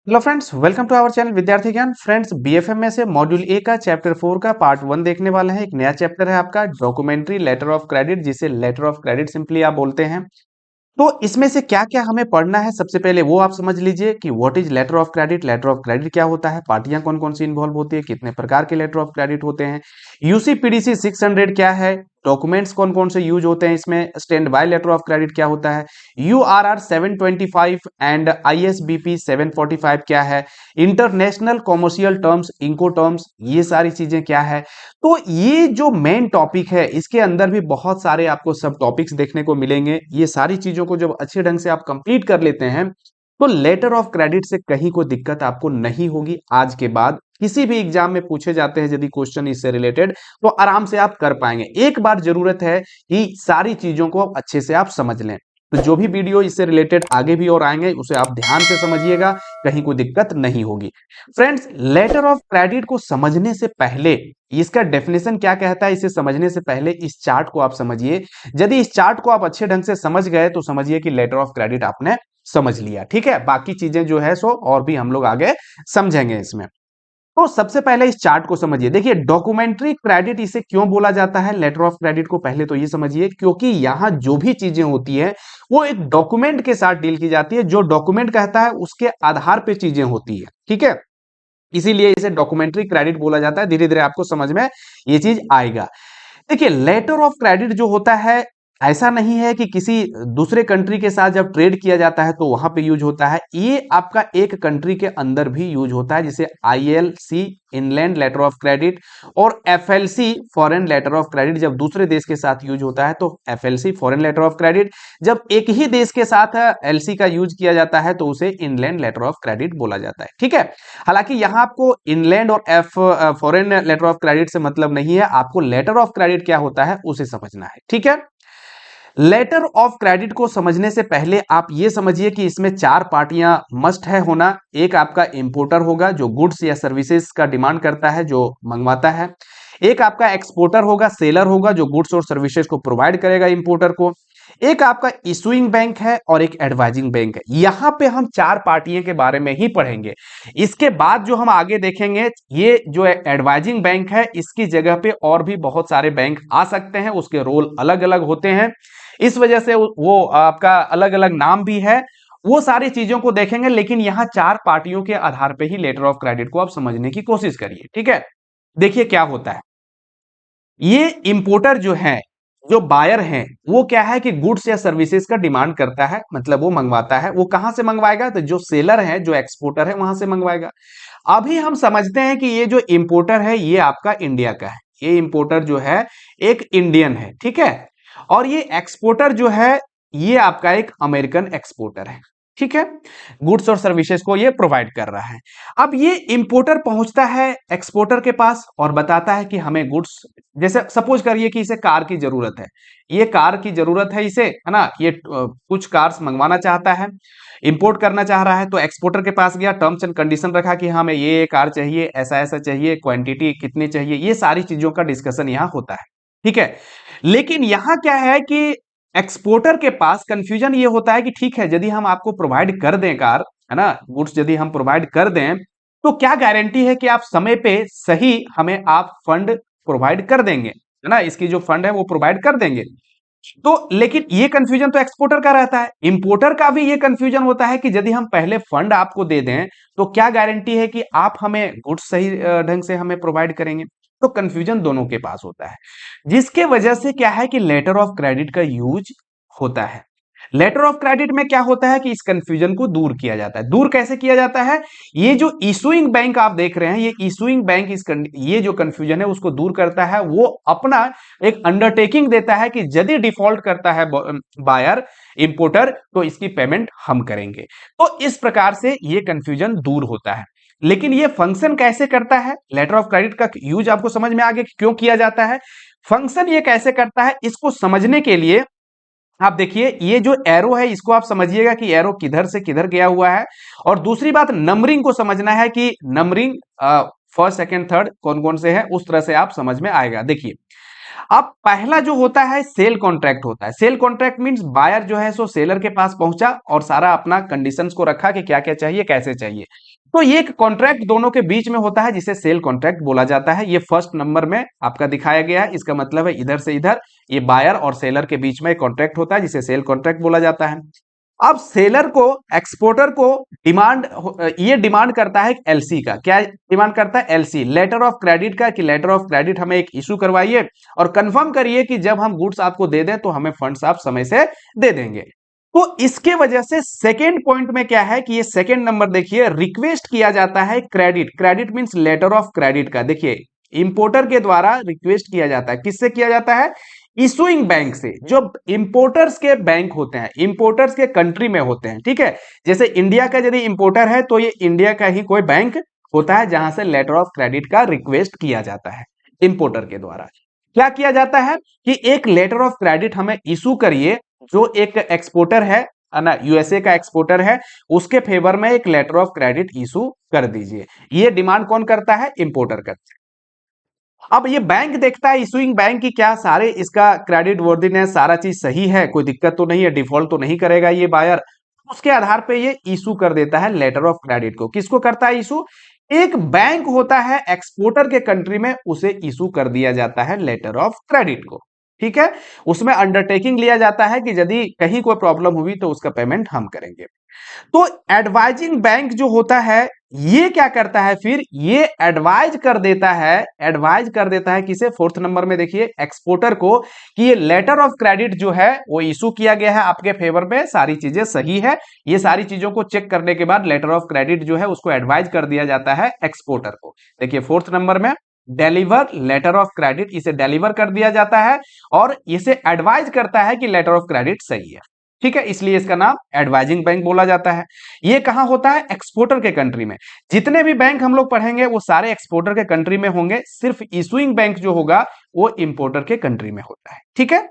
Hello friends, welcome to our channel Vidyarthi Gyan. Friends, BFM में से module A का chapter 4 का पार्ट 1 देखने वाले हैं। एक नया चैप्टर है आपका डॉक्यूमेंट्री लेटर ऑफ क्रेडिट, जिसे लेटर ऑफ क्रेडिट सिंपली आप बोलते हैं। तो इसमें से क्या-क्या हमें पढ़ना है, सबसे पहले वो आप समझ लीजिए कि what is letter of credit. Letter of credit क्या होता है, पार्टियां कौन-कौन सी इन्वॉल्व होती है, कितने प्रकार के लेटर ऑफ क्रेडिट होते हैं, यूसीपीडीसी 600 क्या है, डॉक्यूमेंट्स कौन-कौन से यूज होते हैं इसमें, standby letter of credit क्या होता है, यूआरआर 725 एंड आईएसबीपी 745 क्या है, इंटरनेशनल कॉमर्शियल टर्म्स, इंको टर्म्स, ये सारी चीजें क्या है। तो ये जो मेन टॉपिक है, इसके अंदर भी बहुत सारे आपको सब टॉपिक्स देखने को मिलेंगे। ये सारी चीजों को जब अच्छे ढंग से आप कंप्लीट कर लेते हैं तो लेटर ऑफ क्रेडिट से कहीं कोई दिक्कत आपको नहीं होगी। आज के बाद किसी भी एग्जाम में पूछे जाते हैं यदि क्वेश्चन इससे रिलेटेड, तो आराम से आप कर पाएंगे। एक बार जरूरत है कि सारी चीजों को अच्छे से आप समझ लें। तो जो भी वीडियो इससे रिलेटेड आगे भी और आएंगे उसे आप ध्यान से समझिएगा, कहीं कोई दिक्कत नहीं होगी। फ्रेंड्स, लेटर ऑफ क्रेडिट को समझने से पहले, इसका डेफिनेशन क्या कहता है, इसे समझने से पहले इस चार्ट को आप समझिए। यदि इस चार्ट को आप अच्छे ढंग से समझ गए तो समझिए कि लेटर ऑफ क्रेडिट आपने समझ लिया। ठीक है, बाकी चीजें जो है सो और भी हम लोग आगे समझेंगे इसमें। तो सबसे पहले इस चार्ट को समझिए। देखिए, डॉक्यूमेंट्री क्रेडिट इसे क्यों बोला जाता है लेटर ऑफ क्रेडिट को, पहले तो ये समझिए, क्योंकि यहां जो भी चीजें होती है वो एक डॉक्यूमेंट के साथ डील की जाती है। जो डॉक्यूमेंट कहता है उसके आधार पे चीजें होती है। ठीक है, इसीलिए इसे डॉक्यूमेंट्री क्रेडिट बोला जाता है। धीरे धीरे आपको समझ में ये चीज आएगा। देखिए, लेटर ऑफ क्रेडिट जो होता है, ऐसा नहीं है कि किसी दूसरे कंट्री के साथ जब ट्रेड किया जाता है तो वहां पे यूज होता है। ये आपका एक कंट्री के अंदर भी यूज होता है, जैसे ILC inland letter of credit और FLC foreign letter of credit. जब दूसरे देश के साथ यूज होता है तो FLC foreign letter of credit, जब एक ही देश के साथ एलसी का यूज किया जाता है तो उसे इनलैंड लेटर ऑफ क्रेडिट बोला जाता है। ठीक है, हालांकि यहां आपको इनलैंड और F foreign letter of credit से मतलब नहीं है, आपको लेटर ऑफ क्रेडिट क्या होता है उसे समझना है। ठीक है, लेटर ऑफ क्रेडिट को समझने से पहले आप ये समझिए कि इसमें चार पार्टियां मस्ट है होना। एक आपका इंपोर्टर होगा जो गुड्स या सर्विसेज का डिमांड करता है, जो मंगवाता है। एक आपका एक्सपोर्टर होगा, सेलर होगा जो गुड्स और सर्विसेज को प्रोवाइड करेगा इंपोर्टर को। एक आपका इशुइंग बैंक है और एक एडवाइजिंग बैंक है। यहां पे हम चार पार्टियों के बारे में ही पढ़ेंगे। इसके बाद जो हम आगे देखेंगे, ये जो एडवाइजिंग बैंक है इसकी जगह पे और भी बहुत सारे बैंक आ सकते हैं, उसके रोल अलग अलग होते हैं, इस वजह से वो आपका अलग अलग नाम भी है। वो सारी चीजों को देखेंगे, लेकिन यहां चार पार्टियों के आधार पे ही लेटर ऑफ क्रेडिट को आप समझने की कोशिश करिए। ठीक है, देखिए क्या होता है। ये इंपोर्टर जो है, जो बायर है, वो क्या है कि गुड्स या सर्विसेज का डिमांड करता है, मतलब वो मंगवाता है। वो कहां से मंगवाएगा, तो जो सेलर है, जो एक्सपोर्टर है, वहां से मंगवाएगा। अभी हम समझते हैं कि ये जो इंपोर्टर है ये आपका इंडिया का है। ये इंपोर्टर जो है एक इंडियन है। ठीक है, और ये एक्सपोर्टर जो है ये आपका एक अमेरिकन एक्सपोर्टर है। ठीक है, गुड्स और सर्विसेज को ये प्रोवाइड कर रहा है। अब ये इंपोर्टर पहुंचता है एक्सपोर्टर के पास और बताता है कि हमें गुड्स, जैसे सपोज करिए कि इसे कार की जरूरत है, ये कार की जरूरत है इसे, है ना, ये कुछ कार्स मंगवाना चाहता है, इंपोर्ट करना चाह रहा है। तो एक्सपोर्टर के पास गया, टर्म्स एंड कंडीशन रखा कि हमें ये कार चाहिए, ऐसा ऐसा चाहिए, क्वांटिटी कितनी चाहिए, ये सारी चीजों का डिस्कशन यहाँ होता है। ठीक है, लेकिन यहां क्या है कि एक्सपोर्टर के पास कंफ्यूजन ये होता है कि ठीक है, यदि हम आपको प्रोवाइड कर दें कार, है ना, गुड्स यदि हम प्रोवाइड कर दें तो क्या गारंटी है कि आप समय पे सही हमें आप फंड प्रोवाइड कर देंगे, है ना, इसकी जो फंड है वो प्रोवाइड कर देंगे। तो लेकिन ये कंफ्यूजन तो एक्सपोर्टर का रहता है। इंपोर्टर का भी ये कंफ्यूजन होता है कि यदि हम पहले फंड आपको दे दें तो क्या गारंटी है कि आप हमें गुड्स सही ढंग से हमें प्रोवाइड करेंगे। तो कंफ्यूजन दोनों के पास होता है, जिसके वजह से क्या है कि लेटर ऑफ क्रेडिट का यूज होता है। लेटर ऑफ क्रेडिट में क्या होता है कि इस कंफ्यूजन को दूर किया जाता है। दूर कैसे किया जाता है, ये जो इशुइंग बैंक आप देख रहे हैं, ये इशुइंग बैंक ये जो कंफ्यूजन है उसको दूर करता है। वो अपना एक अंडरटेकिंग देता है कि यदि डिफॉल्ट करता है बायर, इंपोर्टर, तो इसकी पेमेंट हम करेंगे। तो इस प्रकार से ये कंफ्यूजन दूर होता है। लेकिन ये फंक्शन कैसे करता है, लेटर ऑफ क्रेडिट का यूज आपको समझ में आ गया कि क्यों किया जाता है। फंक्शन ये कैसे करता है, इसको समझने के लिए आप देखिए, ये जो एरो है इसको आप समझिएगा कि एरो किधर से किधर गया हुआ है। और दूसरी बात, नंबरिंग को समझना है कि नंबरिंग फर्स्ट सेकंड थर्ड कौन कौन से है, उस तरह से आप समझ में आएगा। देखिए, अब पहला जो होता है सेल कॉन्ट्रैक्ट होता है। सेल कॉन्ट्रैक्ट मींस बायर जो है सो सेलर के पास पहुंचा और सारा अपना कंडीशंस को रखा कि क्या क्या चाहिए कैसे चाहिए। तो ये एक कॉन्ट्रैक्ट दोनों के बीच में होता है जिसे सेल कॉन्ट्रैक्ट बोला जाता है। ये फर्स्ट नंबर में आपका दिखाया गया है। इसका मतलब है इधर से इधर ये बायर और सेलर के बीच में कॉन्ट्रैक्ट होता है जिसे सेल कॉन्ट्रैक्ट बोला जाता है। अब सेलर को एक्सपोर्टर को डिमांड ये डिमांड करता है एलसी का। क्या डिमांड करता है? एलसी, लेटर ऑफ क्रेडिट का, कि लेटर ऑफ क्रेडिट हमें एक इशू करवाइए और कंफर्म करिए कि जब हम गुड्स आपको दे दें तो हमें फंड्स आप समय से दे देंगे। तो इसके वजह से सेकेंड पॉइंट में क्या है कि ये सेकेंड नंबर देखिए, रिक्वेस्ट किया जाता है credit. Credit means letter of credit का। देखिए इंपोर्टर के द्वारा रिक्वेस्ट किया जाता है। किससे किया जाता है? इशुइंग बैंक से। जो इंपोर्टर्स के बैंक होते हैं, इंपोर्टर्स के कंट्री में होते हैं, ठीक है। जैसे इंडिया का यदि इंपोर्टर है तो ये इंडिया का ही कोई बैंक होता है जहां से लेटर ऑफ क्रेडिट का रिक्वेस्ट किया जाता है इंपोर्टर के द्वारा। क्या किया जाता है कि एक लेटर ऑफ क्रेडिट हमें इशू करिए। जो एक एक्सपोर्टर है ना, यूएसए का एक्सपोर्टर है, उसके फेवर में एक लेटर ऑफ क्रेडिट इशू कर दीजिए। ये डिमांड कौन करता है? इंपोर्टर करता है। अब ये बैंक देखता है, इशुइंग बैंक, की क्या सारे इसका क्रेडिट वर्दीनेस सारा चीज सही है, कोई दिक्कत तो नहीं है, डिफॉल्ट तो नहीं करेगा ये बायर। उसके आधार पे ये इशू कर देता है लेटर ऑफ क्रेडिट को। किसको करता है इशू? एक बैंक होता है एक्सपोर्टर के कंट्री में, उसे इशू कर दिया जाता है लेटर ऑफ क्रेडिट को, ठीक है। उसमें अंडरटेकिंग लिया जाता है कि यदि कहीं कोई प्रॉब्लम हुई तो उसका पेमेंट हम करेंगे। तो एडवाइजिंग बैंक जो होता है ये क्या करता है? फिर ये एडवाइज कर देता है किसे? फोर्थ नंबर में देखिए, एक्सपोर्टर को, कि ये लेटर ऑफ क्रेडिट जो है वो इशू किया गया है आपके फेवर में, सारी चीजें सही है। ये सारी चीजों को चेक करने के बाद लेटर ऑफ क्रेडिट जो है उसको एडवाइज कर दिया जाता है एक्सपोर्टर को। देखिए फोर्थ नंबर में डिलीवर लेटर ऑफ क्रेडिट, इसे डिलीवर कर दिया जाता है और इसे एडवाइज करता है कि लेटर ऑफ क्रेडिट सही है, ठीक है। इसलिए इसका नाम एडवाइजिंग बैंक बोला जाता है। ये कहां होता है? एक्सपोर्टर के कंट्री में। जितने भी बैंक हम लोग पढ़ेंगे वो सारे एक्सपोर्टर के कंट्री में होंगे। सिर्फ इशुइंग बैंक जो होगा वो इंपोर्टर के कंट्री में होता है, ठीक है।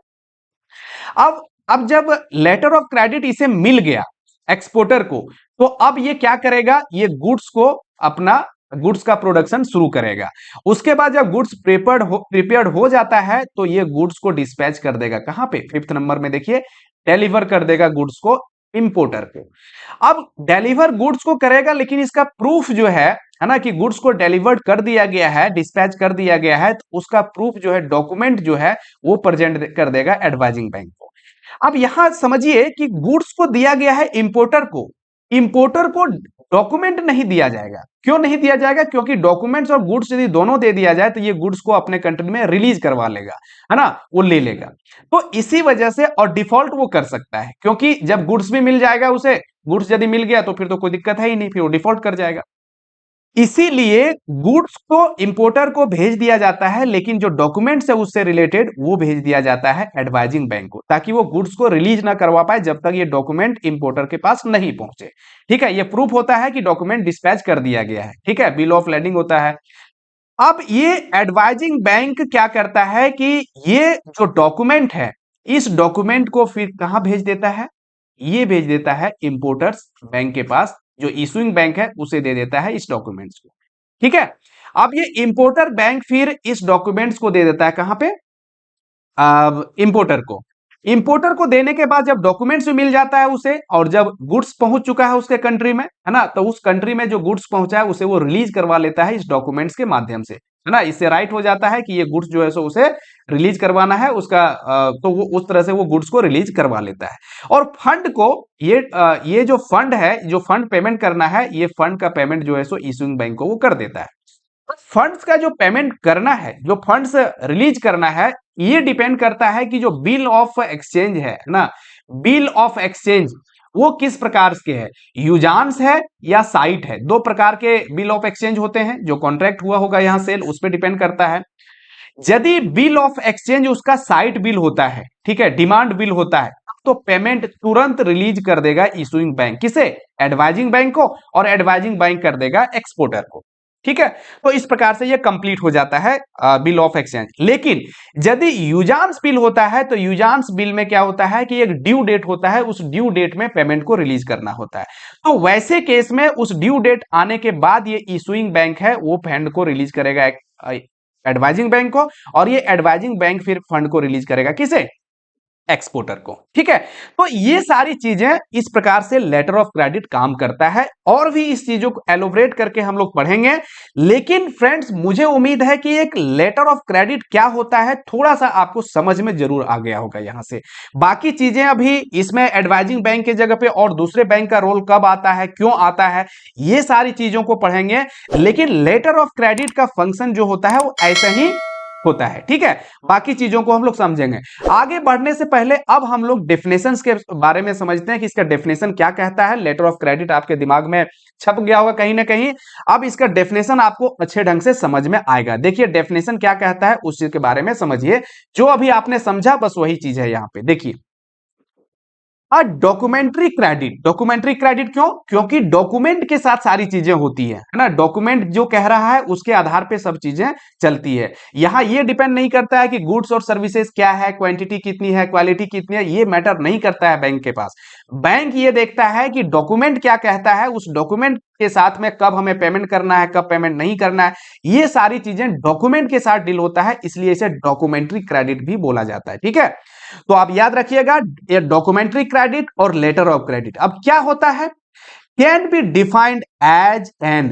अब जब लेटर ऑफ क्रेडिट इसे मिल गया एक्सपोर्टर को, तो अब ये क्या करेगा? ये गुड्स को अपना गुड्स का प्रोडक्शन शुरू करेगा। उसके बाद जब गुड्स प्रिपेयर्ड हो जाता है तो ये गुड्स को डिस्पैच कर देगा। कहां पे? फिफ्थ नंबर में देखिए, डिलीवर कर देगा गुड्स को इंपोर्टर को। अब डिलीवर गुड्स को करेगा, लेकिन इसका प्रूफ जो है ना, कि गुड्स को डिलीवर्ड कर दिया गया है, डिस्पैच कर दिया गया है, तो उसका प्रूफ जो है, डॉक्यूमेंट जो है वो प्रेजेंट कर देगा एडवाइजिंग बैंक को। अब यहां समझिए कि गुड्स को दिया गया है इंपोर्टर को। इंपोर्टर को डॉक्यूमेंट नहीं दिया जाएगा। क्यों नहीं दिया जाएगा? क्योंकि डॉक्यूमेंट्स और गुड्स यदि दोनों दे दिया जाए तो ये गुड्स को अपने कंट्री में रिलीज करवा लेगा, है ना, वो ले लेगा। तो इसी वजह से, और डिफॉल्ट वो कर सकता है, क्योंकि जब गुड्स भी मिल जाएगा उसे, गुड्स यदि मिल गया तो फिर तो कोई दिक्कत है ही नहीं, फिर वो डिफॉल्ट कर जाएगा। इसीलिए गुड्स को इंपोर्टर को भेज दिया जाता है, लेकिन जो डॉक्यूमेंट्स है उससे रिलेटेड वो भेज दिया जाता है एडवाइजिंग बैंक को, ताकि वो गुड्स को रिलीज ना करवा पाए जब तक ये डॉक्यूमेंट इंपोर्टर के पास नहीं पहुंचे, ठीक है। ये प्रूफ होता है कि डॉक्यूमेंट डिस्पैच कर दिया गया है, ठीक है, बिल ऑफ लैंडिंग होता है। अब ये एडवाइजिंग बैंक क्या करता है कि ये जो डॉक्यूमेंट है, इस डॉक्यूमेंट को फिर कहां भेज देता है? ये भेज देता है इंपोर्टर्स बैंक के पास, जो इशुइंग बैंक है उसे दे देता है इस डॉक्यूमेंट्स को, ठीक है। अब ये इंपोर्टर बैंक फिर इस डॉक्यूमेंट्स को दे देता है कहां पे? इंपोर्टर को। इंपोर्टर को देने के बाद जब डॉक्यूमेंट्स भी मिल जाता है उसे, और जब गुड्स पहुंच चुका है उसके कंट्री में, है ना, तो उस कंट्री में जो गुड्स पहुंचा है उसे वो रिलीज करवा लेता है इस डॉक्यूमेंट्स के माध्यम से, है ना। इससे राइट हो जाता है कि ये गुड्स जो है सो उसे रिलीज करवाना है उसका, तो वो उस तरह से वो गुड्स को रिलीज करवा लेता है। और फंड को, ये जो फंड है, जो फंड पेमेंट करना है, ये फंड का पेमेंट जो है सो इशुइंग बैंक को वो कर देता है। फंड्स का जो पेमेंट करना है, जो फंड्स रिलीज करना है, ये डिपेंड करता है कि जो बिल ऑफ एक्सचेंज है ना, बिल ऑफ एक्सचेंज वो किस प्रकार के है, यूजान्स है या साइट है। दो प्रकार के बिल ऑफ एक्सचेंज होते हैं। जो कॉन्ट्रैक्ट हुआ होगा यहां सेल, उस पर डिपेंड करता है। यदि बिल ऑफ एक्सचेंज उसका साइट बिल होता है, ठीक है, डिमांड बिल होता है, तो पेमेंट तुरंत रिलीज कर देगा इशुइंग बैंक। किसे? एडवाइजिंग बैंक को, और एडवाइजिंग बैंक कर देगा एक्सपोर्टर को, ठीक है। तो इस प्रकार से ये कंप्लीट हो जाता है बिल ऑफ एक्सचेंज। लेकिन यदि यूजान्स बिल होता है, तो यूजान्स बिल में क्या होता है कि एक ड्यू डेट होता है, उस ड्यू डेट में पेमेंट को रिलीज करना होता है। तो वैसे केस में उस ड्यू डेट आने के बाद ये इशुइंग बैंक है वो फंड को रिलीज करेगा एडवाइजिंग बैंक को, और ये एडवाइजिंग बैंक फिर फंड को रिलीज करेगा किसे? एक्सपोर्टर को। ठीक है, तो ये सारी चीजें इस प्रकार से लेटर ऑफ क्रेडिट काम करता है, और भी इस चीजों को एलोबरेट करके हम लोग पढ़ेंगे। लेकिन फ्रेंड्स, मुझे उम्मीद है कि एक लेटर ऑफ क्रेडिट क्या होता है थोड़ा सा आपको समझ में जरूर आ गया होगा यहां से। बाकी चीजें अभी इसमें एडवाइजिंग बैंक की जगह पे और दूसरे बैंक का रोल कब आता है, क्यों आता है, ये सारी चीजों को पढ़ेंगे। लेकिन लेटर ऑफ क्रेडिट का फंक्शन जो होता है वो ऐसा ही होता है। ठीक है, बाकी चीजों को हम लोग समझेंगे। आगे बढ़ने से पहले अब हम लोग डेफिनेशंस के बारे में समझते हैं कि इसका डेफिनेशन क्या कहता है। लेटर ऑफ क्रेडिट आपके दिमाग में छप गया होगा कहीं ना कहीं, अब इसका डेफिनेशन आपको अच्छे ढंग से समझ में आएगा। देखिए डेफिनेशन क्या कहता है उस चीज के बारे में समझिए। जो अभी आपने समझा बस वही चीज है यहां पे। देखिए डॉक्यूमेंट्री क्रेडिट, डॉक्यूमेंट्री क्रेडिट क्यों? क्योंकि डॉक्यूमेंट के साथ सारी चीजें होती है ना। डॉक्यूमेंट जो कह रहा है उसके आधार पे सब चीजें चलती है। यहां ये डिपेंड नहीं करता है कि गुड्स और सर्विसेज क्या है, क्वांटिटी कितनी है, क्वालिटी कितनी है, ये मैटर नहीं करता है बैंक के पास। बैंक ये देखता है कि डॉक्यूमेंट क्या कहता है, उस डॉक्यूमेंट के साथ में कब हमें पेमेंट करना है, कब पेमेंट नहीं करना है, ये सारी चीजें डॉक्यूमेंट के साथ डील होता है, इसलिए इसे डॉक्यूमेंट्री क्रेडिट भी बोला जाता है। ठीक है, तो आप याद रखिएगा ये डॉक्यूमेंट्री क्रेडिट और लेटर ऑफ क्रेडिट। अब क्या होता है? Can be defined as an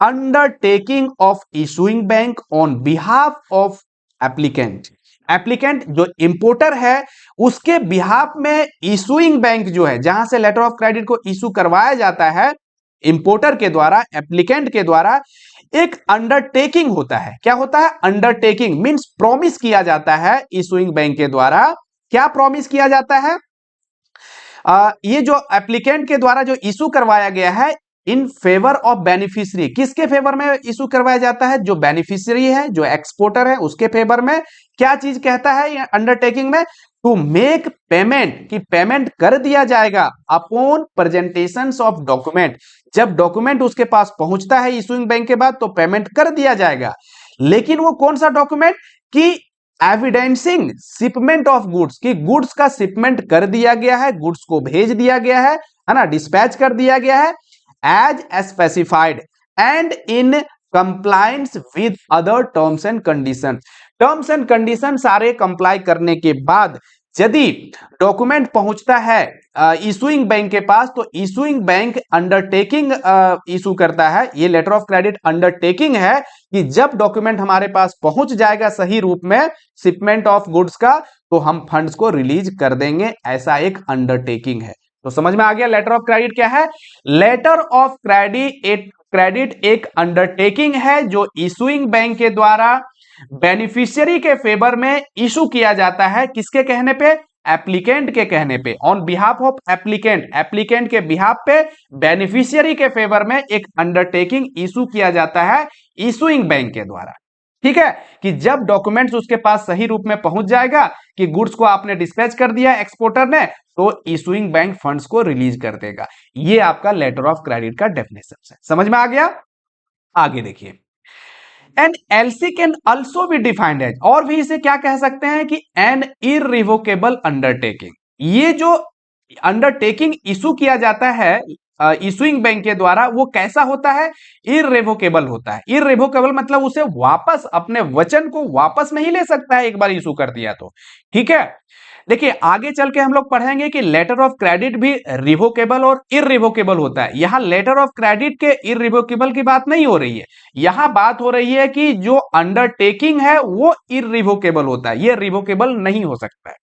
undertaking of issuing bank on behalf of applicant. Applicant जो इंपोर्टर है उसके बिहाफ में इशूइंग बैंक जो है, जहां से लेटर ऑफ क्रेडिट को इशू करवाया जाता है इंपोर्टर के द्वारा, एप्लीकेंट के द्वारा, एक अंडरटेकिंग होता है। क्या होता है? अंडरटेकिंग मींस प्रॉमिस किया जाता है इशूइंग बैंक के द्वारा। क्या प्रॉमिस किया जाता है? ये जो एप्लीकेंट के द्वारा जो इशू करवाया गया है इन फेवर ऑफ बेनिफिशियरी, किसके फेवर में इशू करवाया जाता है? जो बेनिफिशियरी है, जो एक्सपोर्टर है, उसके फेवर में। क्या चीज कहता है ये अंडरटेकिंग में? टू मेक पेमेंट, कि पेमेंट कर दिया जाएगा अपॉन प्रेजेंटेशन ऑफ डॉक्यूमेंट। जब डॉक्यूमेंट उसके पास पहुंचता है इशूइंग बैंक के बाद तो पेमेंट कर दिया जाएगा। लेकिन वो कौन सा डॉक्यूमेंट? कि एविडेंसिंग शिपमेंट ऑफ गुड्स, कि गुड्स का शिपमेंट कर दिया गया है, गुड्स को भेज दिया गया है ना, डिस्पैच कर दिया गया है as specified and in compliance with other terms and condition. Terms and condition सारे कंप्लाई करने के बाद यदि डॉक्यूमेंट पहुंचता है इशूइंग बैंक के पास तो इशूइंग बैंक अंडरटेकिंग इशू करता है। ये लेटर ऑफ क्रेडिट अंडरटेकिंग है कि जब डॉक्यूमेंट हमारे पास पहुंच जाएगा सही रूप में शिपमेंट ऑफ गुड्स का तो हम फंड्स को रिलीज कर देंगे, ऐसा एक अंडरटेकिंग है। तो समझ में आ गया लेटर ऑफ क्रेडिट क्या है? लेटर ऑफ क्रेडिट एक अंडरटेकिंग है जो इशूइंग बैंक के द्वारा बेनिफिशियरी के फेवर में इशू किया जाता है। किसके कहने पे? एप्लीकेंट के कहने पे, on behalf of applicant. Applicant के बिहाफ पे बेनिफिशियरी के फेवर में एक अंडरटेकिंग इशू किया जाता है इशूइंग बैंक के द्वारा। ठीक है, कि जब डॉक्यूमेंट्स उसके पास सही रूप में पहुंच जाएगा कि गुड्स को आपने डिस्पैच कर दिया एक्सपोर्टर ने, तो इशूइंग बैंक फंड्स को रिलीज कर देगा। ये आपका लेटर ऑफ क्रेडिट का डेफिनेशन है। समझ में आ गया? आगे देखिए, an LC can also be defined as, और भी इसे क्या कह सकते हैं कि एन इररिवोकेबल अंडरटेकिंग। ये जो अंडरटेकिंग इशू किया जाता है इशूइंग बैंक के द्वारा वो कैसा होता है? इररिवोकेबल होता है। इररिवोकेबल मतलब उसे वापस, अपने वचन को वापस नहीं ले सकता है एक बार इशू कर दिया तो। ठीक है, देखिए आगे चल के हम लोग पढ़ेंगे कि लेटर ऑफ क्रेडिट भी रिवोकेबल और इररिवोकेबल होता है। यहां लेटर ऑफ क्रेडिट के इररिवोकेबल की बात नहीं हो रही है, यहां बात हो रही है कि जो अंडरटेकिंग है वो इररिवोकेबल होता है, ये रिवोकेबल नहीं हो सकता है।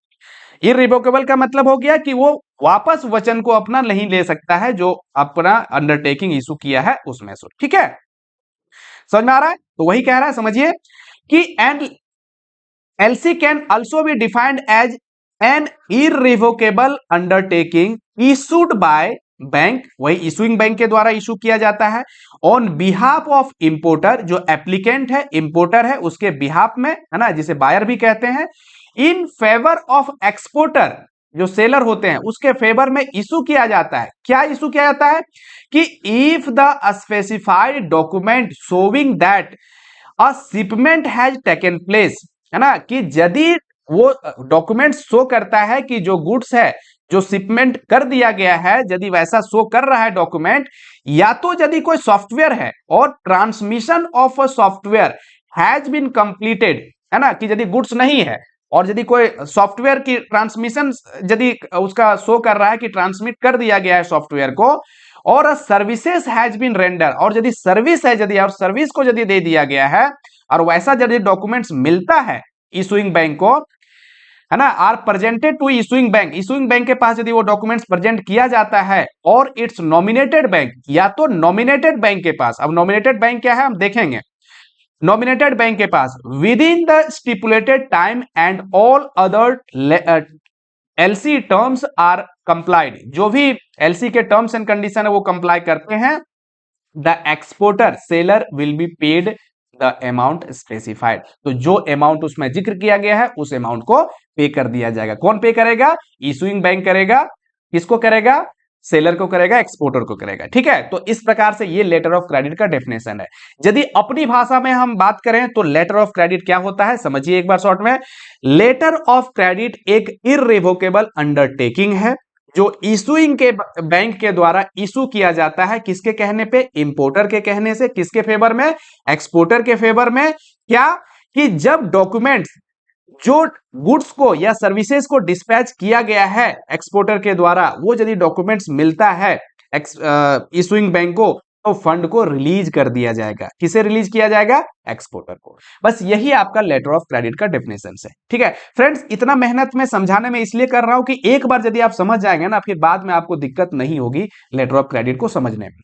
इररिवोकेबल का मतलब हो गया कि वो वापस वचन को अपना नहीं ले सकता है जो अपना अंडरटेकिंग इशू किया है उसमें से। ठीक है, समझ में आ रहा है? तो वही कह रहा है, समझिए कि and LC can also be defined as an irrevocable undertaking issued by bank, वही इशूइंग बैंक के द्वारा इशू किया जाता है ऑन बिहाफ ऑफ इंपोर्टर, जो एप्लीकेंट है, इंपोर्टर है, उसके बिहाफ में, है ना, जिसे बायर भी कहते हैं, इन फेवर ऑफ एक्सपोर्टर, जो सेलर होते हैं उसके फेवर में इशू किया जाता है। क्या इशू किया जाता है? कि if the specified document showing that a shipment has taken place, है ना, कि यदि वो डॉक्यूमेंट शो करता है कि जो गुड्स है जो शिपमेंट कर दिया गया है, यदि वैसा शो कर रहा है डॉक्यूमेंट, या तो यदि कोई सॉफ्टवेयर है और transmission of a software has been completed, है ना, कि यदि गुड्स नहीं है और यदि कोई सॉफ्टवेयर की ट्रांसमिशन यदि उसका शो कर रहा है कि ट्रांसमिट कर दिया गया है सॉफ्टवेयर को, और सर्विसेज हैज बीन रेंडर, और यदि सर्विस है यदि और सर्विस को यदि दे दिया गया है और वैसा यदि डॉक्यूमेंट्स मिलता है इशूइंग बैंक को, है ना, are presented to issuing bank के पास यदि वो डॉक्यूमेंट्स प्रेजेंट किया जाता है, और इट्स नॉमिनेटेड बैंक, या तो नॉमिनेटेड बैंक के पास, अब नॉमिनेटेड बैंक क्या है हम देखेंगे, नॉमिनेटेड बैंक के पास within the stipulated time and all other LC terms are complied, जो भी एलसी के टर्म्स एंड कंडीशन है वो कंप्लाई करते हैं, the exporter seller will be paid the amount specified, तो जो अमाउंट उसमें जिक्र किया गया है उस अमाउंट को पे कर दिया जाएगा। कौन पे करेगा? इशूइंग बैंक करेगा। किसको करेगा? सेलर को करेगा, एक्सपोर्टर को करेगा। ठीक है, तो इस प्रकार से ये लेटर ऑफ क्रेडिट का डेफिनेशन है। यदि अपनी भाषा में हम बात करें तो लेटर ऑफ क्रेडिट क्या होता है समझिए एक बार शॉर्ट में। लेटर ऑफ क्रेडिट एक इररिवोकेबल अंडरटेकिंग है जो इशूइंग के बैंक के द्वारा इशू किया जाता है, किसके कहने पे? इंपोर्टर के कहने से। किसके फेवर में? एक्सपोर्टर के फेवर में। क्या कि जब डॉक्यूमेंट्स जो गुड्स को या सर्विसेज को डिस्पैच किया गया है एक्सपोर्टर के द्वारा, वो यदि डॉक्यूमेंट्स मिलता है इशूइंग बैंक को, तो फंड को रिलीज कर दिया जाएगा। किसे रिलीज किया जाएगा? एक्सपोर्टर को। बस यही आपका लेटर ऑफ क्रेडिट का डेफिनेशन है। ठीक है फ्रेंड्स, इतना मेहनत में समझाने में इसलिए कर रहा हूं कि एक बार यदि आप समझ जाएंगे ना, फिर बाद में आपको दिक्कत नहीं होगी लेटर ऑफ क्रेडिट को समझने में।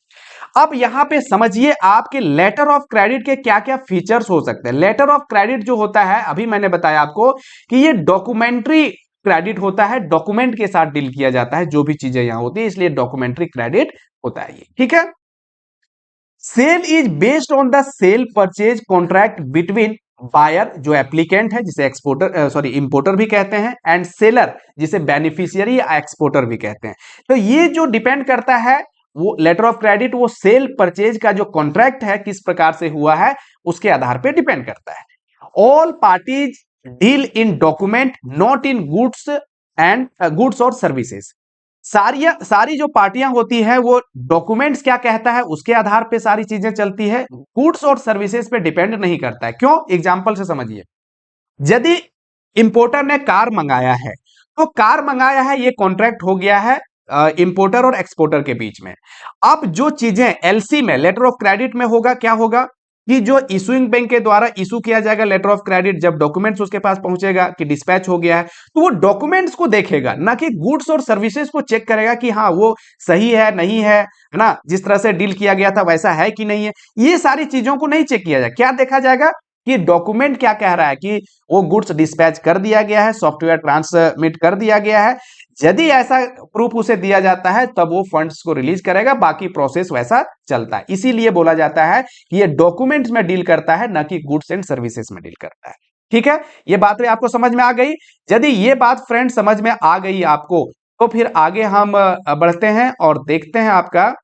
अब यहां पे समझिए आपके लेटर ऑफ क्रेडिट के क्या क्या फीचर्स हो सकते हैं। लेटर ऑफ क्रेडिट जो होता है, अभी मैंने बताया आपको कि ये डॉक्यूमेंट्री क्रेडिट होता है, डॉक्यूमेंट के साथ डील किया जाता है जो भी चीजें यहां होती है, इसलिए डॉक्यूमेंट्री क्रेडिट होता है ये। ठीक है, sale is based on the sale purchase contract between buyer जो एप्लीकेंट है जिसे एक्सपोर्टर इंपोर्टर भी कहते हैं, एंड सेलर जिसे बेनिफिशियरी या एक्सपोर्टर भी कहते हैं। तो ये जो डिपेंड करता है वो लेटर ऑफ क्रेडिट, वो सेल परचेज का जो कॉन्ट्रैक्ट है किस प्रकार से हुआ है उसके आधार पे डिपेंड करता है। All parties deal in document not in goods and goods और सर्विसेज। सारी जो पार्टियां होती है वो डॉक्यूमेंट्स क्या कहता है उसके आधार पे सारी चीजें चलती है, गुड्स और सर्विसेज पे डिपेंड नहीं करता है। क्यों? एग्जांपल से समझिए, यदि इंपोर्टर ने कार मंगाया है तो कार मंगाया है ये कॉन्ट्रैक्ट हो गया है इंपोर्टर और एक्सपोर्टर के बीच में। अब जो चीजें एलसी में लेटर ऑफ क्रेडिट में होगा, क्या होगा कि जो इशूइंग बैंक के द्वारा इशू किया जाएगा लेटर ऑफ क्रेडिट, जब डॉक्यूमेंट्स उसके पास पहुंचेगा कि डिस्पैच हो गया है, तो वो डॉक्यूमेंट्स को देखेगा, ना कि गुड्स और सर्विसेज को चेक करेगा कि हाँ वो सही है नहीं है ना, जिस तरह से डील किया गया था वैसा है कि नहीं है। ये सारी चीजों को नहीं चेक किया जाएगा। क्या देखा जाएगा कि डॉक्यूमेंट क्या कह रहा है कि वो गुड्स डिस्पैच कर दिया गया है, सॉफ्टवेयर ट्रांसमिट कर दिया गया है। यदि ऐसा प्रूफ उसे दिया जाता है तब वो फंड्स को रिलीज करेगा, बाकी प्रोसेस वैसा चलता है। इसीलिए बोला जाता है कि ये डॉक्यूमेंट्स में डील करता है, ना कि गुड्स एंड सर्विसेज में डील करता है। ठीक है, ये बात आपको समझ में आ गई। यदि ये बात फ्रेंड समझ में आ गई आपको, तो फिर आगे हम बढ़ते हैं और देखते हैं आपका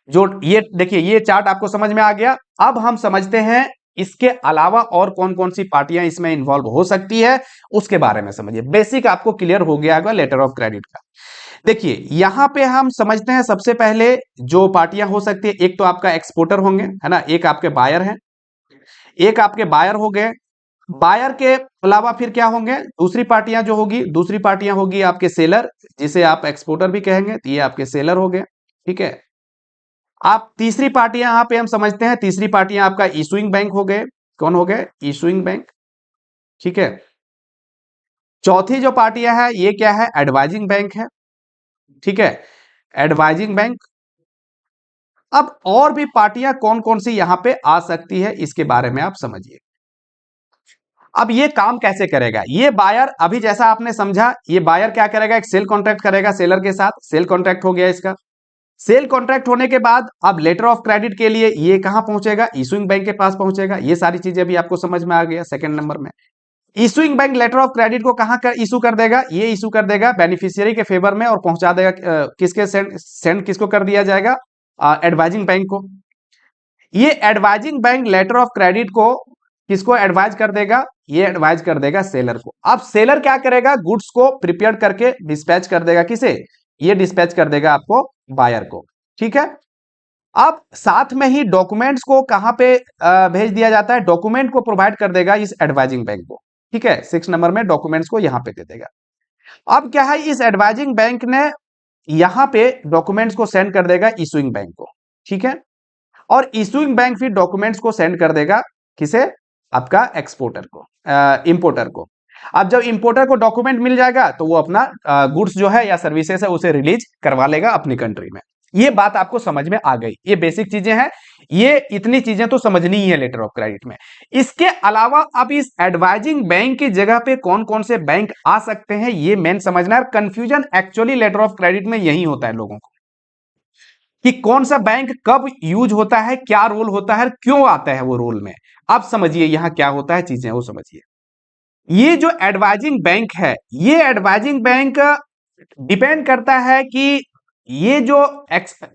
जो ये देखिए ये चार्ट आपको समझ में आ गया। अब हम समझते हैं इसके अलावा और कौन कौन सी पार्टियां इसमें इन्वॉल्व हो सकती है उसके बारे में समझिए। बेसिक आपको क्लियर हो गया होगा लेटर ऑफ क्रेडिट का। देखिए यहां पे हम समझते हैं सबसे पहले जो पार्टियां हो सकती है, एक तो आपका एक्सपोर्टर होंगे, है ना, एक आपके बायर हैं, एक आपके बायर हो गए। बायर के अलावा फिर क्या होंगे? दूसरी पार्टियां जो होगी, दूसरी पार्टियां होगी आपके सेलर, जिसे आप एक्सपोर्टर भी कहेंगे, तो ये आपके सेलर हो गए। ठीक है, आप तीसरी पार्टियां यहां पे हम समझते हैं, तीसरी पार्टियां आपका इशूइंग बैंक हो गए। कौन हो गए? Issuing bank. ठीक है, चौथी जो पार्टियां है ये क्या है? एडवाइजिंग बैंक है। ठीक है, एडवाइजिंग बैंक। अब और भी पार्टियां कौन कौन सी यहां पे आ सकती है इसके बारे में आप समझिए। अब ये काम कैसे करेगा? ये बायर, अभी जैसा आपने समझा, ये बायर क्या करेगा? एक सेल कॉन्ट्रैक्ट करेगा सेलर के साथ, सेल कॉन्ट्रैक्ट हो गया इसका। सेल कॉन्ट्रैक्ट होने के बाद अब लेटर ऑफ क्रेडिट के लिए ये कहां पहुंचेगा? इशूइंग बैंक के पास पहुंचेगा। ये सारी चीजें भी आपको समझ में आ गया। सेकंड नंबर में issuing bank letter of credit को कहां कर इशू कर देगा? ये इशू कर देगा बेनिफिशियरी के फेवर में और पहुंचा देगा किसके सेंड किसको कर दिया जाएगा? एडवाइजिंग बैंक को। ये advising bank letter of credit को किसको एडवाइज कर देगा? ये एडवाइज कर देगा सेलर को। अब सेलर क्या करेगा? गुड्स को प्रिपेयर करके डिस्पैच कर देगा। किसे? ये डिस्पैच कर देगा आपको बायर को। ठीक है, अब साथ में ही डॉक्यूमेंट्स को कहां पे भेज दिया जाता है, डॉक्यूमेंट को प्रोवाइड कर देगा इस एडवाइजिंग बैंक को, ठीक है, 6 नंबर में डॉक्यूमेंट्स को यहां पे दे देगा। अब क्या है, इस एडवाइजिंग बैंक ने यहां पे डॉक्यूमेंट्स को सेंड कर देगा इशूइंग बैंक को, ठीक है, और इशूइंग बैंक फिर डॉक्यूमेंट्स को सेंड कर देगा किसे, आपका एक्सपोर्टर को, इंपोर्टर को। अब जब इंपोर्टर को डॉक्यूमेंट मिल जाएगा तो वो अपना गुड्स जो है या सर्विसेज है उसे रिलीज करवा लेगा अपनी कंट्री में। ये बात आपको समझ में आ गई, ये बेसिक चीजें हैं, ये इतनी चीजें तो समझनी ही है लेटर ऑफ क्रेडिट में। इसके अलावा अब इस एडवाइजिंग बैंक की जगह पे कौन कौन से बैंक आ सकते हैं ये मेन समझना है। Confusion actually letter of credit में यही होता है लोगों को, कि कौन सा बैंक कब यूज होता है, क्या रोल होता है, क्यों आता है वो रोल में। अब समझिए यहां क्या होता है, चीजें वो समझिए। ये जो एडवाइजिंग बैंक है, ये एडवाइजिंग बैंक डिपेंड करता है कि ये जो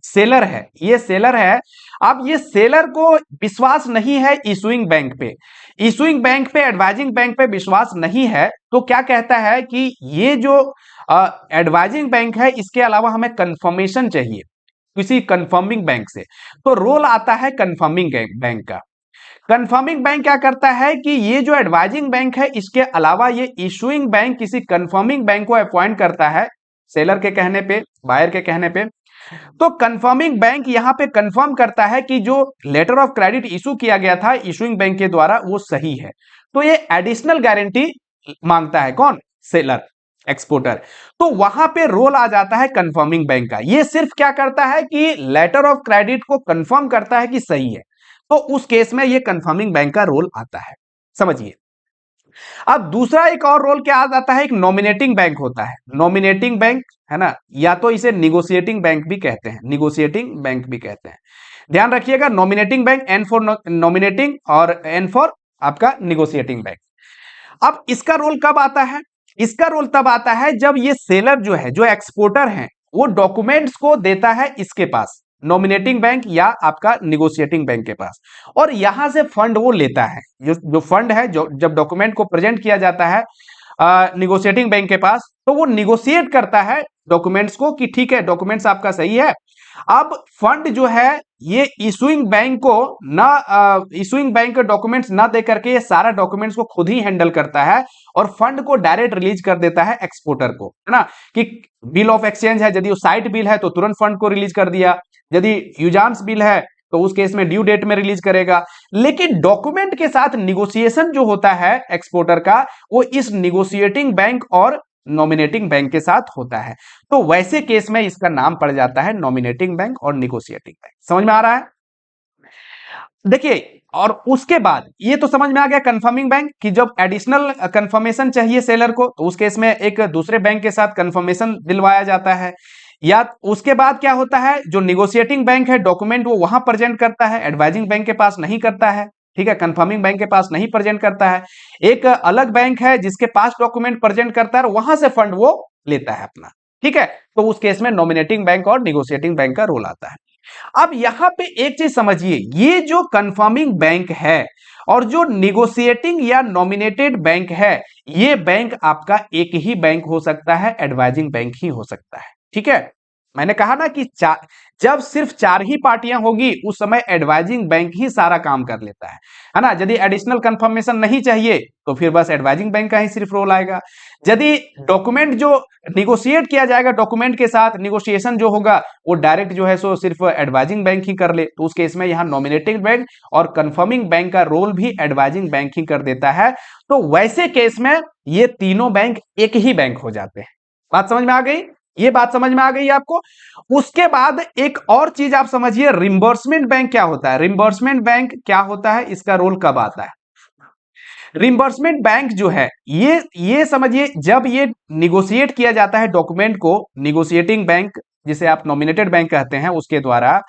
सेलर है, ये सेलर है, अब ये सेलर को विश्वास नहीं है इशूइंग बैंक पे, इशूइंग बैंक पे, एडवाइजिंग बैंक पे विश्वास नहीं है, तो क्या कहता है कि ये जो एडवाइजिंग बैंक है इसके अलावा हमें कंफर्मेशन चाहिए किसी कंफर्मिंग बैंक से, तो रोल आता है कंफर्मिंग बैंक का। कंफर्मिंग बैंक क्या करता है कि ये जो एडवाइजिंग बैंक है इसके अलावा ये इशूइंग बैंक किसी कंफर्मिंग बैंक को अपॉइंट करता है सेलर के कहने पे, बायर के कहने पे। तो कंफर्मिंग बैंक यहां पे कंफर्म करता है कि जो लेटर ऑफ क्रेडिट इशू किया गया था इशूइंग बैंक के द्वारा वो सही है, तो ये एडिशनल गारंटी मांगता है कौन, सेलर, एक्सपोर्टर। तो वहां पे रोल आ जाता है कंफर्मिंग बैंक का। ये सिर्फ क्या करता है कि लेटर ऑफ क्रेडिट को कंफर्म करता है कि सही है, तो उस केस में ये कंफर्मिंग बैंक का रोल आता है, समझिए। अब दूसरा एक और रोल क्या आ जाता है, एक नॉमिनेटिंग बैंक होता है, नॉमिनेटिंग बैंक है ना, या तो इसे निगोशिएटिंग बैंक भी कहते हैं, निगोशिएटिंग बैंक भी कहते हैं। ध्यान रखिएगा, nominating bank, N for nominating और एन फॉर आपका निगोशिएटिंग बैंक। अब इसका रोल कब आता है, इसका रोल तब आता है जब ये सेलर जो है, जो एक्सपोर्टर है, वो डॉक्यूमेंट्स को देता है इसके पास, नॉमिनेटिंग बैंक या आपका निगोशिएटिंग बैंक के पास, और यहां से फंड वो लेता है। जो फंड है, जो जब डॉक्यूमेंट को प्रेजेंट किया जाता है निगोशिएटिंग बैंक के पास, तो वो निगोशिएट करता है डॉक्यूमेंट्स को कि ठीक है डॉक्यूमेंट्स आपका सही है। अब फंड जो है ये इशूइंग बैंक को ना, इशूइंग बैंक के डॉक्यूमेंट्स ना दे करके ये सारा डॉक्यूमेंट्स को खुद ही हैंडल करता है और फंड को डायरेक्ट रिलीज कर देता है एक्सपोर्टर को, है ना, कि बिल ऑफ एक्सचेंज है, यदि वो साइट बिल है तो तुरंत फंड को रिलीज कर दिया, यदि यूजान्स बिल है तो उस केस में ड्यू डेट में रिलीज करेगा। लेकिन डॉक्यूमेंट के साथ निगोशिएशन जो होता है एक्सपोर्टर का, वो इस निगोशिएटिंग बैंक और नॉमिनेटिंग बैंक के साथ होता है, तो वैसे केस में इसका नाम पड़ जाता है नॉमिनेटिंग बैंक और निगोशिएटिंग बैंक। समझ में आ रहा है? देखिए, और उसके बाद ये तो समझ में आ गया कंफर्मिंग बैंक कि जब एडिशनल कंफर्मेशन चाहिए सेलर को तो उस केस में एक दूसरे बैंक के साथ कंफर्मेशन दिलवाया जाता है। या उसके बाद क्या होता है, जो निगोशिएटिंग बैंक है डॉक्यूमेंट वो वहां प्रेजेंट करता है, एडवाइजिंग बैंक के पास नहीं करता है, ठीक है, कंफर्मिंग बैंक के पास नहीं प्रेजेंट करता है। एक अलग बैंक है जिसके पास डॉक्यूमेंट प्रेजेंट करता है और वहां से फंड वो लेता है अपना, ठीक है, तो उस केस में नॉमिनेटिंग बैंक और निगोशिएटिंग बैंक का रोल आता है। अब यहां पे एक चीज समझिए, ये जो कंफर्मिंग बैंक है और जो निगोशिएटिंग या नॉमिनेटेड बैंक है, ये बैंक आपका एक ही बैंक हो सकता है, एडवाइजिंग बैंक ही हो सकता है, ठीक है। मैंने कहा ना कि जब सिर्फ 4 ही पार्टियां होगी उस समय एडवाइजिंग बैंक ही सारा काम कर लेता है ना। यदि एडिशनल कंफर्मेशन नहीं चाहिए तो फिर बस एडवाइजिंग बैंक का ही सिर्फ रोल आएगा। यदि डॉक्यूमेंट जो निगोशिएट किया जाएगा डॉक्यूमेंट के साथ, निगोशिएशन जो होगा वो डायरेक्ट जो है सो सिर्फ एडवाइजिंग बैंक ही कर ले, तो उस केस में यहां नॉमिनेटिंग बैंक और कंफर्मिंग बैंक का रोल भी एडवाइजिंग बैंक ही कर देता है। तो वैसे केस में ये तीनों बैंक एक ही बैंक हो जाते हैं। बात समझ में आ गई? ये बात समझ में आ गई आपको? उसके बाद एक और चीज आप समझिए, रिम्बर्समेंट बैंक क्या होता है। रिम्बर्समेंट बैंक क्या होता है, इसका रोल कब आता है? रिम्बर्समेंट बैंक जो है ये समझिए, जब ये निगोशिएट किया जाता है डॉक्यूमेंट को निगोशिएटिंग बैंक, जिसे आप नॉमिनेटेड बैंक कहते हैं, उसके द्वारा,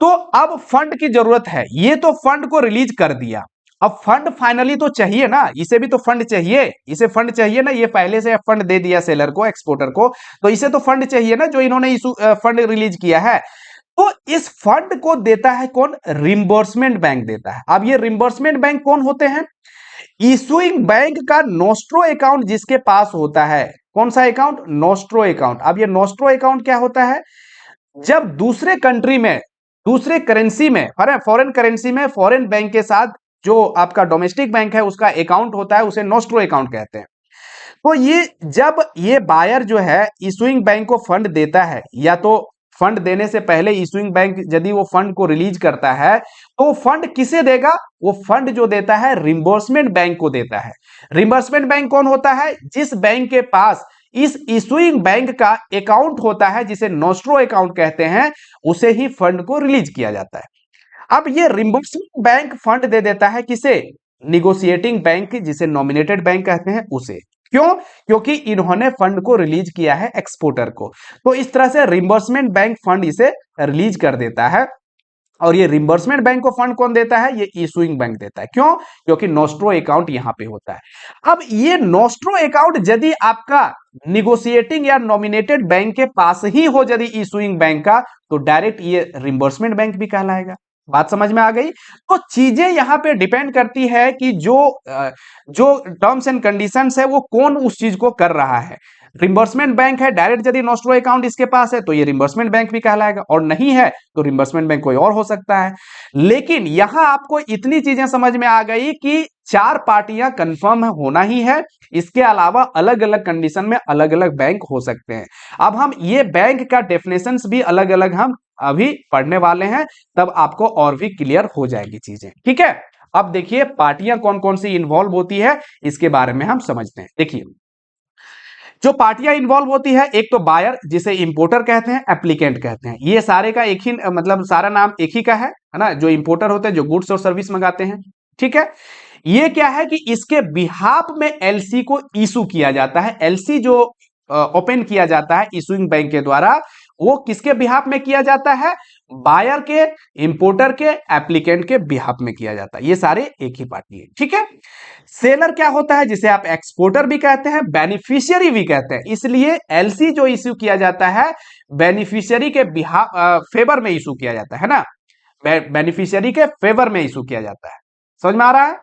तो अब फंड की जरूरत है, ये तो फंड को रिलीज कर दिया, अब फंड फाइनली तो चाहिए ना, इसे भी तो फंड चाहिए, इसे फंड चाहिए ना, ये पहले से फंड दे दिया सेलर को, एक्सपोर्टर को, तो इसे तो फंड चाहिए ना जो इन्होंने फंड रिलीज किया है। तो इस फंड को देता है कौन? रिम्बर्समेंट बैंक देता है। अब ये रिम्बर्समेंट बैंक कौन होते हैं? इशूइंग बैंक का नोस्ट्रो अकाउंट जिसके पास होता है, कौन सा अकाउंट? Nostro account. अब ये नोस्ट्रो अकाउंट क्या होता है? जब दूसरे कंट्री में दूसरे करेंसी में, फॉरेन करेंसी में फॉरेन बैंक के साथ जो आपका डोमेस्टिक बैंक है उसका अकाउंट होता है, उसे नोस्ट्रो अकाउंट कहते हैं। तो ये जब ये बायर जो है इशूइंग बैंक को फंड देता है, या तो फंड देने से पहले इशूइंग बैंक यदि वो फंड को रिलीज करता है, तो फंड किसे देगा? वो फंड जो देता है रिम्बर्समेंट बैंक को देता है। रिम्बर्समेंट बैंक कौन होता है? जिस बैंक के पास इस इशूइंग बैंक का अकाउंट होता है, जिसे नोस्ट्रो अकाउंट कहते हैं, उसे ही फंड को रिलीज किया जाता है। अब ये रिम्बर्समेंट बैंक फंड दे देता है किसे? निगोशिएटिंग बैंक, जिसे नॉमिनेटेड बैंक कहते हैं, उसे। क्यों? क्योंकि इन्होंने फंड को रिलीज किया है एक्सपोर्टर को। तो इस तरह से रिम्बर्समेंट बैंक फंड इसे रिलीज कर देता है। और ये रिम्बर्समेंट बैंक को फंड कौन देता है? ये इशूइंग बैंक देता है। क्यों? क्योंकि नोस्ट्रो अकाउंट यहां पे होता है। अब ये नोस्ट्रो अकाउंट यदि आपका निगोशिएटिंग या नॉमिनेटेड बैंक के पास ही हो, यदि इशूइंग बैंक का, तो डायरेक्ट ये रिम्बर्समेंट बैंक भी कहलाएगा। बात समझ में आ गई? तो चीजें यहां पे डिपेंड करती है कि जो टर्म्स एंड कंडीशंस है वो कौन उस चीज को कर रहा है। रिम्बर्समेंट बैंक है, डायरेक्ट यदि नोस्ट्रो अकाउंट इसके पास है तो ये रिम्बर्समेंट बैंक भी कहलाएगा, और नहीं है तो रिम्बर्समेंट बैंक कोई और हो सकता है। लेकिन यहां आपको इतनी चीजें समझ में आ गई कि 4 पार्टियां कंफर्म होना ही है, इसके अलावा अलग अलग कंडीशन में अलग अलग बैंक हो सकते हैं। अब हम ये बैंक का डेफिनेशंस भी अलग अलग हम अभी पढ़ने वाले हैं, तब आपको और भी क्लियर हो जाएगी चीजें। ठीक है, अब देखिए पार्टियां कौन कौन सी इन्वॉल्व होती है, इसके बारे में हम समझते हैं। देखिए जो पार्टियां इन्वॉल्व होती है, एक तो बायर, जिसे इंपोर्टर कहते हैं, एप्लीकेंट कहते हैं। ये सारे का एक ही मतलब सारा नाम एक ही का है ना। जो इंपोर्टर होते हैं, जो गुड्स और सर्विस मंगाते हैं, ठीक है। ये क्या है कि इसके बिहाफ में एलसी को इशू किया जाता है। एलसी जो ओपन किया जाता है इशूइंग बैंक के द्वारा, वो किसके बिहाफ में किया जाता है? बायर के, इंपोर्टर के, एप्लीकेंट के बिहाफ में किया जाता है। ये सारे एक ही पार्टी है, ठीक है। सेलर क्या होता है? जिसे आप एक्सपोर्टर भी कहते हैं, बेनिफिशियरी भी कहते हैं। इसलिए एलसी जो इश्यू किया जाता है, बेनिफिशियरी के फेवर में इशू किया जाता है ना। बेनिफिशियरी के फेवर में इशू किया जाता है। समझ में आ रहा है?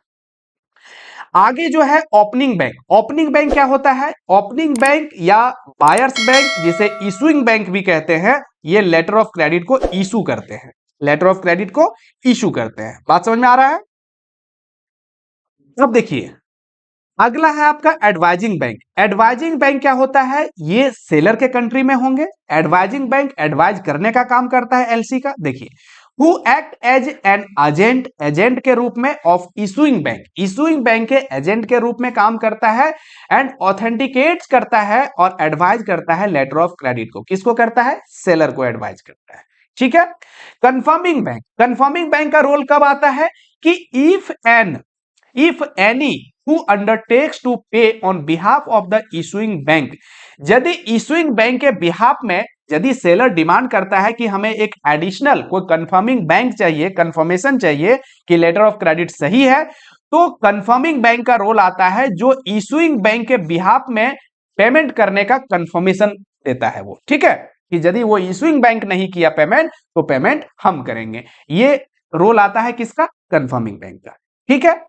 आगे जो है ओपनिंग बैंक। ओपनिंग बैंक क्या होता है? ओपनिंग बैंक या बायर्स बैंक, जिसे इशूइंग बैंक भी कहते हैं, ये लेटर ऑफ क्रेडिट को इशू करते हैं। लेटर ऑफ क्रेडिट को इशू करते हैं। बात समझ में आ रहा है? अब देखिए अगला है आपका एडवाइजिंग बैंक। एडवाइजिंग बैंक क्या होता है? ये सेलर के कंट्री में होंगे। एडवाइजिंग बैंक एडवाइज करने का काम करता है एलसी का। देखिए who act as an agent, agent के रूप में of issuing bank, issuing bank के एजेंट के रूप में काम करता है, एंड ऑथेंटिकेट्स करता है और एडवाइज करता है लेटर ऑफ क्रेडिट को। किसको करता है? सेलर को एडवाइज करता है, ठीक है। कंफर्मिंग बैंक, कंफर्मिंग बैंक का रोल कब आता है? कि if any who undertakes to pay on behalf of the issuing bank, यदि इशूइंग बैंक के बिहाफ में यदि सेलर डिमांड करता है कि हमें एक एडिशनल कोई कंफर्मिंग बैंक चाहिए, कंफर्मेशन चाहिए कि लेटर ऑफ क्रेडिट सही है, तो कंफर्मिंग बैंक का रोल आता है, जो इशूइंग बैंक के बिहाफ में पेमेंट करने का कंफर्मेशन देता है वो, ठीक है। कि यदि वो इशूइंग बैंक नहीं किया पेमेंट, तो पेमेंट हम करेंगे। ये रोल आता है किसका? कंफर्मिंग बैंक का, ठीक है।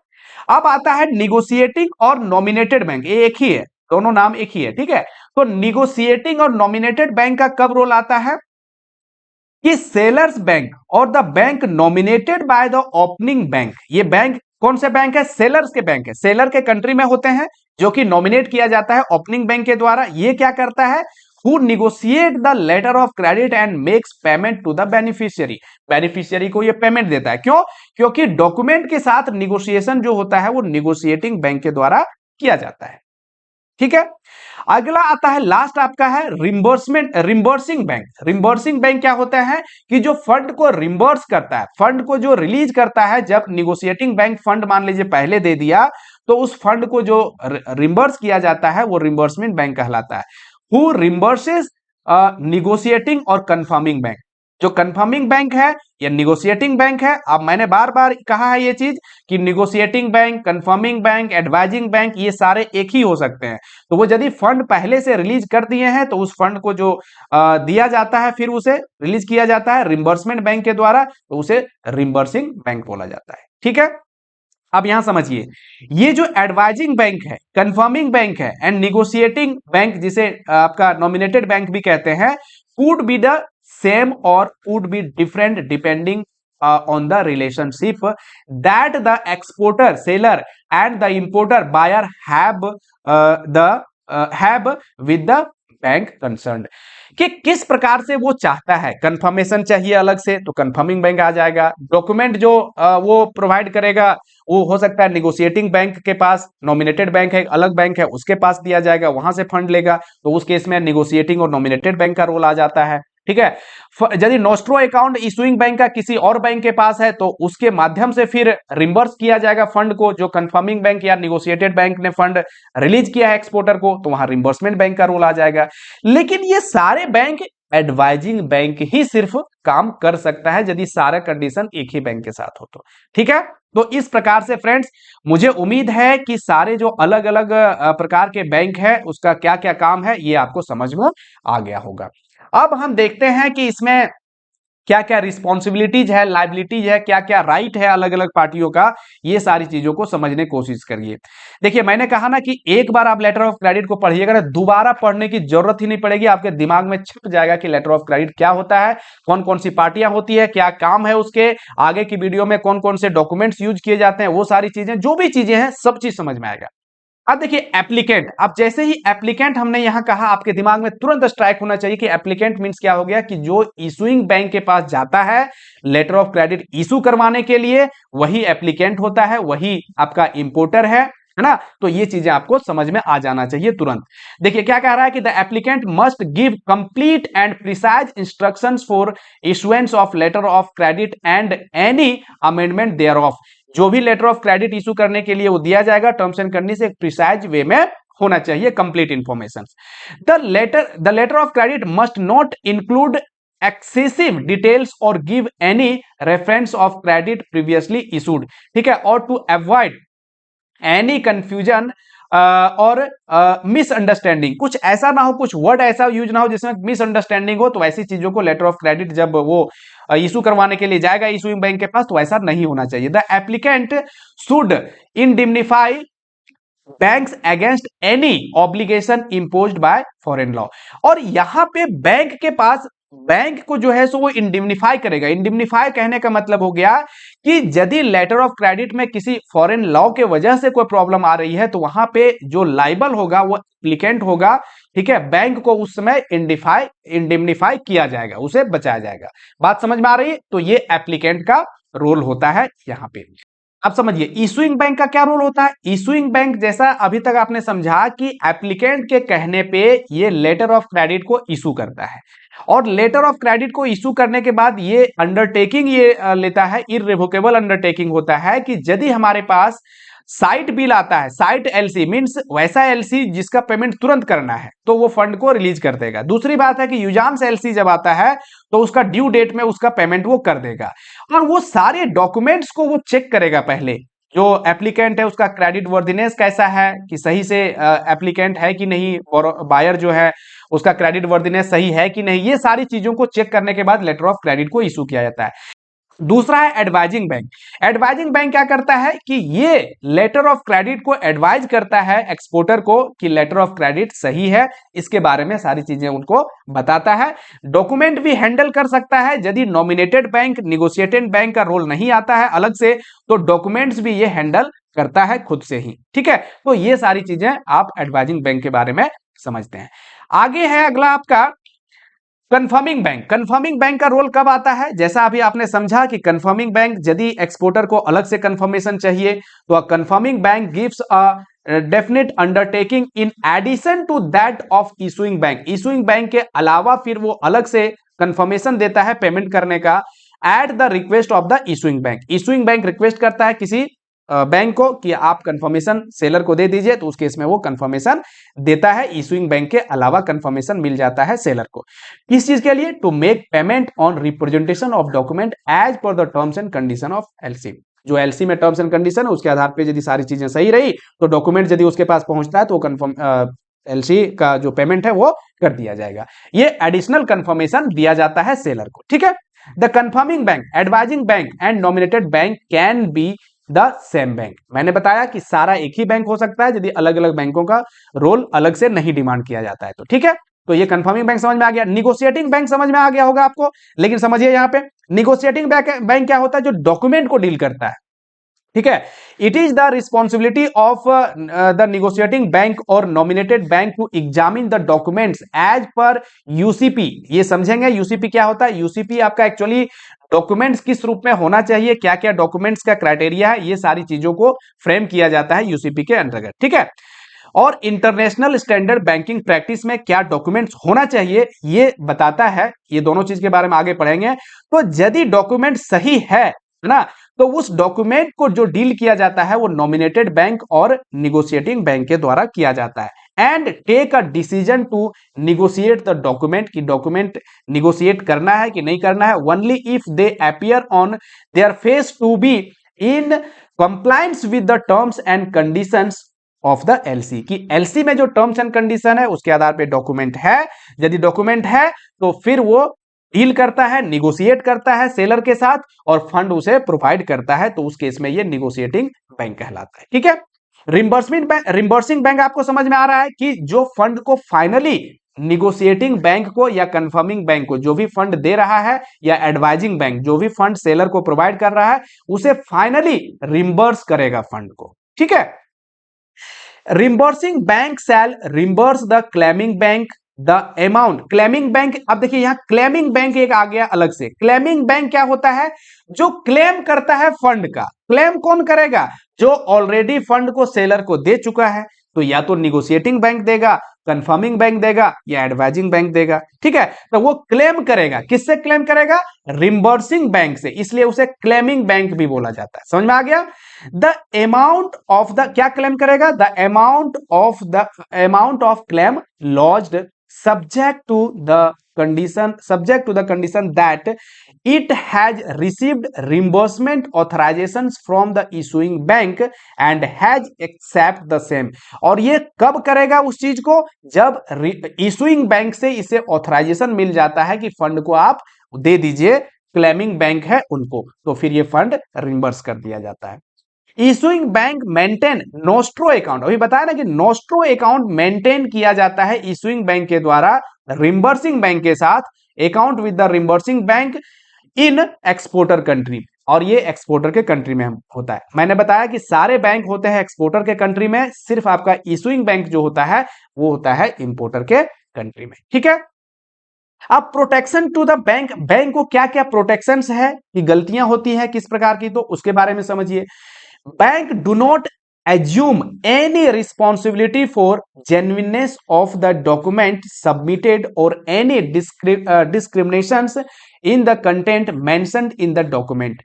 अब आता है निगोशिएटिंग और नॉमिनेटेड बैंक। ये एक ही है, दोनों नाम एक ही है, ठीक है। तो निगोशिएटिंग और नॉमिनेटेड बैंक का कब रोल आता है? कि सेलर्स बैंक और the bank nominated by the opening bank, ये बैंक कौन से बैंक है? सेलर्स के बैंक है, सेलर के कंट्री में होते हैं, जो कि नॉमिनेट किया जाता है ओपनिंग बैंक के द्वारा। ये क्या करता है? Who negotiate the letter of credit and makes payment to the beneficiary, beneficiary को ये पेमेंट देता है। क्यों? क्योंकि डॉक्यूमेंट के साथ निगोशिएशन जो होता है वो निगोशिएटिंग बैंक के द्वारा किया जाता है, ठीक है। अगला आता है, लास्ट आपका है रिम्बर्सिंग बैंक। रिम्बर्सिंग बैंक क्या होता है? कि जो फंड को रिम्बर्स करता है, फंड को जो रिलीज करता है। जब निगोशिएटिंग बैंक फंड मान लीजिए पहले दे दिया, तो उस फंड को जो रिम्बर्स किया जाता है वो रिम्बर्समेंट बैंक कहलाता है। हु रिम्बर्सेस निगोशिएटिंग और कंफर्मिंग बैंक। जो कंफर्मिंग बैंक है या निगोशिएटिंग बैंक है, अब मैंने बार बार कहा है ये चीज कि negotiating bank, confirming bank, advising bank, ये सारे एक ही हो सकते हैं। तो वो यदि फंड पहले से रिलीज कर दिए हैं, तो उस फंड को जो दिया जाता है, फिर उसे रिलीज किया जाता है रिम्बर्समेंट बैंक के द्वारा, तो उसे रिम्बर्सिंग बैंक बोला जाता है, ठीक है। अब यहां समझिए, ये जो एडवाइजिंग बैंक है, कंफर्मिंग बैंक है एंड निगोशिएटिंग बैंक, जिसे आपका नॉमिनेटेड बैंक भी कहते हैं, कुड बी द सेम और would be different depending on the relationship that the exporter seller and the importer buyer have with the bank concern, कि किस प्रकार से वो चाहता है। कंफर्मेशन चाहिए अलग से तो कंफर्मिंग बैंक आ जाएगा। डॉक्यूमेंट जो वो प्रोवाइड करेगा वो हो सकता है निगोशिएटिंग बैंक के पास, नॉमिनेटेड बैंक है अलग बैंक है उसके पास दिया जाएगा, वहां से फंड लेगा, तो उस केस में निगोशिएटिंग और नॉमिनेटेड बैंक का रोल आ जाता है। ठीक है, यदि नोस्ट्रो अकाउंट इशुइंग बैंक का किसी और बैंक के पास है तो उसके माध्यम से फिर रिम्बर्स किया जाएगा फंड को, जो कंफर्मिंग बैंक या निगोशिएटेड बैंक ने फंड रिलीज किया है एक्सपोर्टर को, तो वहां रिम्बर्समेंट बैंक का रोल आ जाएगा। लेकिन ये सारे बैंक एडवाइजिंग बैंक ही सिर्फ काम कर सकता है यदि सारा कंडीशन एक ही बैंक के साथ हो तो। ठीक है, तो इस प्रकार से फ्रेंड्स मुझे उम्मीद है कि सारे जो अलग अलग प्रकार के बैंक है उसका क्या क्या काम है ये आपको समझ में आ गया होगा। अब हम देखते हैं कि इसमें क्या क्या रिस्पॉन्सिबिलिटीज है, लाइबिलिटीज है, क्या क्या राइट है अलग अलग पार्टियों का, ये सारी चीजों को समझने की कोशिश करिए। देखिए मैंने कहा ना कि एक बार आप लेटर ऑफ क्रेडिट को पढ़िएगा, दोबारा पढ़ने की जरूरत ही नहीं पड़ेगी, आपके दिमाग में छप जाएगा कि लेटर ऑफ क्रेडिट क्या होता है, कौन कौन सी पार्टियां होती है, क्या काम है उसके, आगे की वीडियो में कौन कौन से डॉक्यूमेंट्स यूज किए जाते हैं, वो सारी चीजें जो भी चीजें हैं सब चीज समझ में आएगा। अब देखिए एप्लीकेंट, अब जैसे ही एप्लीकेंट हमने यहां कहा आपके दिमाग में तुरंत स्ट्राइक होना चाहिए कि एप्लीकेंट मींस क्या हो गया, कि जो इशुइंग बैंक के पास जाता है लेटर ऑफ क्रेडिट इशू करवाने के लिए वही एप्लीकेंट होता है, वही आपका इंपोर्टर है ना। तो ये चीजें आपको समझ में आ जाना चाहिए तुरंत। देखिए क्या कह रहा है कि the applicant must give complete and precise instructions for issuance of letter of credit and any amendment thereof, जो भी लेटर ऑफ क्रेडिट इशू करने के लिए वो दिया जाएगा टर्म्स एंड कंडीशन एक प्रिसाइज वे में होना चाहिए, complete information. The letter of credit must not include excessive details और give any reference of credit previously issued. ठीक है, और टू अवॉइड एनी कंफ्यूजन और मिसअंडरस्टैंडिंग, कुछ ऐसा ना हो, कुछ वर्ड ऐसा यूज ना हो जिसमें मिसअंडरस्टैंडिंग हो, तो ऐसी चीजों को लेटर ऑफ क्रेडिट जब वो इशू करवाने के लिए जाएगा इशूइंग बैंक के पास तो ऐसा नहीं होना चाहिए। The applicant should indemnify banks against any obligation imposed by foreign law, और यहां पे बैंक के पास बैंक को जो है सो वो इंडिम्निफाई करेगा। इंडिम्निफाई कहने का मतलब हो गया कि यदि लेटर ऑफ क्रेडिट में किसी फॉरेन लॉ के वजह से कोई प्रॉब्लम आ रही है तो वहां पे जो लाइबल होगा वो एप्लीकेंट होगा। ठीक है, बैंक को उस समय इंडिम्निफाई किया जाएगा, उसे बचाया जाएगा। बात समझ में आ रही है? तो ये एप्लीकेंट का रोल होता है यहां पे। अब समझिए इशुइंग बैंक का क्या रोल होता है। इशुइंग बैंक जैसा अभी तक आपने समझा कि एप्लीकेंट के कहने पे ये लेटर ऑफ क्रेडिट को इशू करता है, और लेटर ऑफ क्रेडिट को इशू करने के बाद ये अंडरटेकिंग ये लेता है, इररिवोकेबल अंडरटेकिंग होता है कि यदि हमारे पास साइट बिल आता है, साइट एलसी मींस वैसा एलसी जिसका पेमेंट तुरंत करना है तो वो फंड को रिलीज कर देगा। दूसरी बात है कि यूजांस एलसी जब आता है तो उसका ड्यू डेट में उसका पेमेंट वो कर देगा, और वो सारे डॉक्यूमेंट्स को वो चेक करेगा पहले, जो एप्लीकेंट है उसका क्रेडिट वर्दिनेस कैसा है, कि सही से एप्लीकेंट है कि नहीं, और बायर जो है उसका क्रेडिट वर्दिनेस सही है कि नहीं, ये सारी चीजों को चेक करने के बाद लेटर ऑफ क्रेडिट को इशू किया जाता है। दूसरा है एडवाइजिंग बैंक। एडवाइजिंग बैंक क्या करता है कि ये लेटर ऑफ क्रेडिट को एडवाइज करता है एक्सपोर्टर को कि लेटर ऑफ क्रेडिट सही है, इसके बारे में सारी चीजें उनको बताता है। डॉक्यूमेंट भी हैंडल कर सकता है, यदि नॉमिनेटेड बैंक निगोशिएटेड बैंक का रोल नहीं आता है अलग से तो डॉक्यूमेंट्स भी ये हैंडल करता है खुद से ही। ठीक है, तो ये सारी चीजें आप एडवाइजिंग बैंक के बारे में समझते हैं। आगे है अगला आपका कंफर्मिंग बैंक। कंफर्मिंग बैंक का रोल कब आता है, जैसा अभी आपने समझा कि कंफर्मिंग बैंक यदि एक्सपोर्टर को अलग से कंफर्मेशन चाहिए तो confirming bank gives a definite undertaking in addition to that of issuing bank. Issuing bank के अलावा फिर वो अलग से कंफर्मेशन देता है पेमेंट करने का at the request of the issuing bank. Issuing bank request करता है किसी बैंक को कि आप कंफर्मेशन सेलर को दे दीजिए, तो उस केस में वो कंफर्मेशन देता है। इशुइंग बैंक के अलावा कंफर्मेशन मिल जाता है सेलर को, किस चीज के लिए, to make payment on representation of document as per the terms and condition of LC. जो एलसी में टर्म्स एंड कंडीशन है उसके आधार पर यदि सारी चीजें सही रही तो डॉक्यूमेंट यदि उसके पास पहुंचता है तो कंफर्म एलसी का जो पेमेंट है वो कर दिया जाएगा। ये एडिशनल कंफर्मेशन दिया जाता है सेलर को। ठीक है, the confirming bank, advising bank and nominated bank can be the same bank. मैंने बताया कि सारा एक ही बैंक हो सकता है यदि अलग अलग बैंकों का रोल अलग से नहीं डिमांड किया जाता है तो। ठीक है, तो ये कंफर्मिंग बैंक समझ में आ गया। निगोशिएटिंग बैंक समझ में आ गया होगा आपको, लेकिन समझिए यहां पे निगोशिएटिंग बैंक क्या होता है, जो डॉक्यूमेंट को डील करता है, ठीक है। It is the responsibility of the negotiating bank और nominated bank to examine the documents as per UCP. ये समझेंगे यूसीपी क्या होता है। यूसीपी आपका एक्चुअली डॉक्यूमेंट्स किस रूप में होना चाहिए, क्या क्या डॉक्यूमेंट्स का क्राइटेरिया है, ये सारी चीजों को फ्रेम किया जाता है यूसीपी के अंतर्गत, ठीक है। और इंटरनेशनल स्टैंडर्ड बैंकिंग प्रैक्टिस में क्या डॉक्यूमेंट्स होना चाहिए ये बताता है। ये दोनों चीज के बारे में आगे पढ़ेंगे। तो यदि डॉक्यूमेंट सही है ना, तो उस डॉक्यूमेंट को जो डील किया जाता है वो नॉमिनेटेड बैंक और निगोशिएटिंग बैंक के द्वारा किया जाता है। And take a decision to negotiate the document, की डॉक्यूमेंट निगोशिएट करना है कि नहीं करना है, only if they appear on their face to be in compliance with the terms and conditions of the LC, की एलसी में जो टर्म्स एंड कंडीशन है उसके आधार पे डॉक्यूमेंट है। यदि डॉक्यूमेंट है तो फिर वो डील करता है, निगोशिएट करता है सेलर के साथ और फंड उसे प्रोवाइड करता है, तो उस केस में ये निगोशिएटिंग बैंक कहलाता है, ठीक है। रिम्बर्सिंग बैंक आपको समझ में आ रहा है कि जो फंड को फाइनली निगोशिएटिंग बैंक को या कंफर्मिंग बैंक को जो भी फंड दे रहा है, या एडवाइजिंग बैंक जो भी फंड सेलर को प्रोवाइड कर रहा है, उसे फाइनली रिम्बर्स करेगा फंड को, ठीक है। Reimbursing bank shall reimburse the claiming bank the amount. Claiming bank, अब देखिए यहां क्लेमिंग बैंक एक आ गया अलग से। क्लेमिंग बैंक क्या होता है, जो क्लेम करता है फंड का। क्लेम कौन करेगा, जो ऑलरेडी फंड को सेलर को दे चुका है। तो या तो निगोशिएटिंग बैंक देगा, कंफर्मिंग बैंक देगा, या एडवाइजिंग बैंक देगा, ठीक है। तो वो क्लेम करेगा, किससे क्लेम करेगा, रिम्बर्सिंग बैंक से, इसलिए उसे क्लेमिंग बैंक भी बोला जाता है। समझ में आ गया। द अमाउंट ऑफ द, क्या क्लेम करेगा, the amount of claim lodged subject to the condition that it has received reimbursement authorizations from the issuing bank and has accept the same। और ये कब करेगा उस चीज को, जब इशुइंग बैंक से इसे ऑथराइजेशन मिल जाता है कि फंड को आप दे दीजिए, क्लेमिंग बैंक है उनको, तो फिर ये फंड रिम्बर्स कर दिया जाता है। Issuing bank maintain nostro account, अभी बताया ना कि नोस्ट्रो अकाउंट मेंटेन किया जाता है इशुइंग बैंक के द्वारा रिम्बर्सिंग बैंक के साथ, account with the reimbursing bank in exporter country. और ये एक्सपोर्टर के कंट्री में होता है। मैंने बताया कि सारे बैंक होते हैं एक्सपोर्टर के कंट्री में, सिर्फ आपका इशुइंग बैंक जो होता है वो होता है इंपोर्टर के कंट्री में, ठीक है। अब protection to the bank, bank को क्या क्या प्रोटेक्शंस है, कि गलतियां होती है किस प्रकार की, तो उसके बारे में समझिए। Bank do not assume any responsibility for genuineness of the document submitted or any discriminations in the content mentioned in the document।